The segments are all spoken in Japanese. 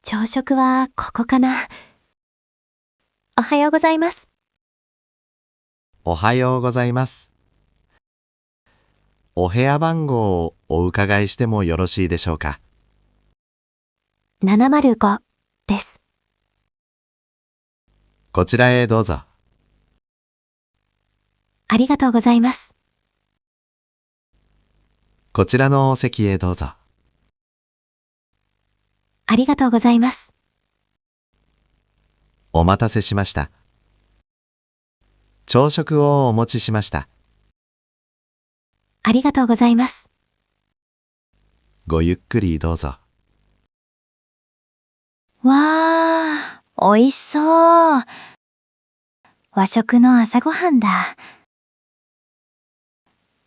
朝食はここかな。おはようございます。おはようございます。お部屋番号をお伺いしてもよろしいでしょうか。705です。こちらへどうぞ。ありがとうございます。こちらのお席へどうぞ。ありがとうございます。お待たせしました。朝食をお持ちしました。ありがとうございます。ごゆっくりどうぞ。わー、おいしそう。和食の朝ごはんだ。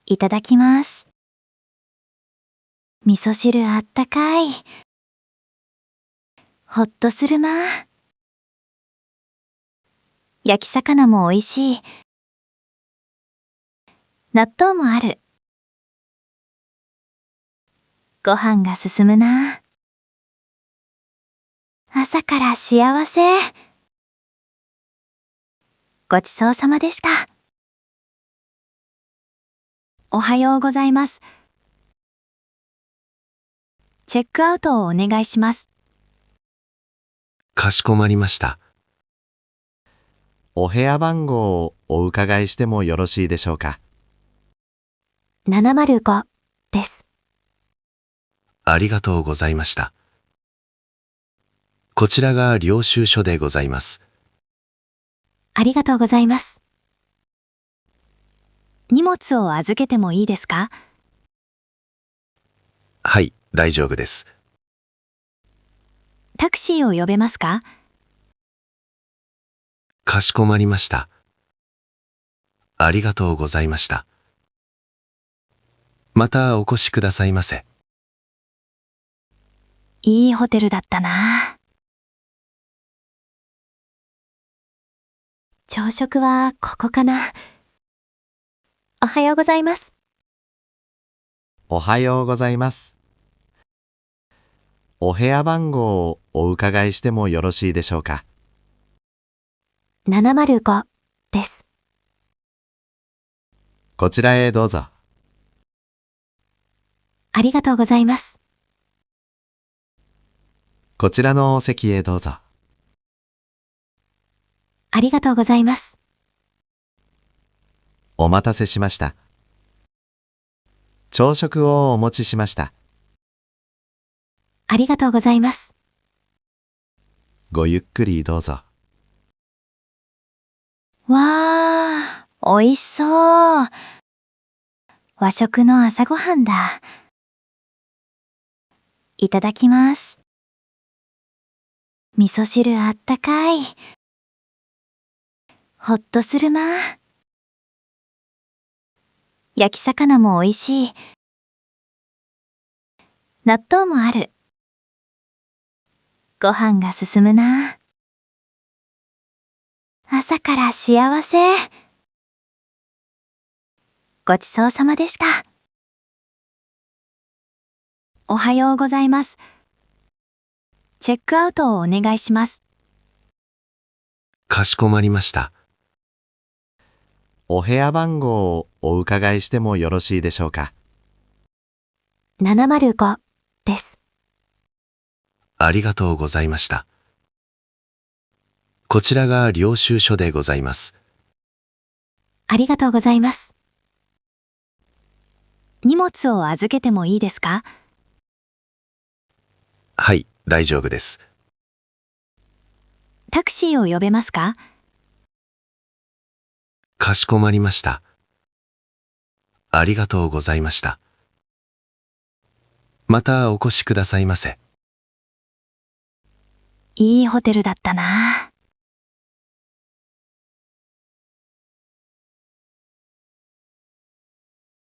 いただきます。味噌汁あったかい。ほっとするな。焼き魚もおいしい。納豆もある。ご飯が進むな。朝から幸せ。ごちそうさまでした。おはようございます。チェックアウトをお願いします。かしこまりました。お部屋番号をお伺いしてもよろしいでしょうか。705です。ありがとうございました。こちらが領収書でございます。ありがとうございます。荷物を預けてもいいですか？はい、大丈夫です。タクシーを呼べますか？かしこまりました。ありがとうございました。またお越しくださいませ。いいホテルだったな。朝食はここかな。おはようございます。おはようございます。お部屋番号をお伺いしてもよろしいでしょうか。705です。こちらへどうぞ。ありがとうございます。こちらのお席へどうぞ。ありがとうございます。お待たせしました。朝食をお持ちしました。ありがとうございます。ごゆっくりどうぞ。わー、おいしそう。和食の朝ごはんだ。いただきます。味噌汁あったかい。ほっとするな。焼き魚もおいしい。納豆もある。ご飯が進むな。朝から幸せ。ごちそうさまでした。おはようございます。チェックアウトをお願いします。かしこまりました。お部屋番号をお伺いしてもよろしいでしょうか。705です。ありがとうございました。こちらが領収書でございます。ありがとうございます。荷物を預けてもいいですか？はい、大丈夫です。タクシーを呼べますか？かしこまりました。ありがとうございました。またお越しくださいませ。いいホテルだったな。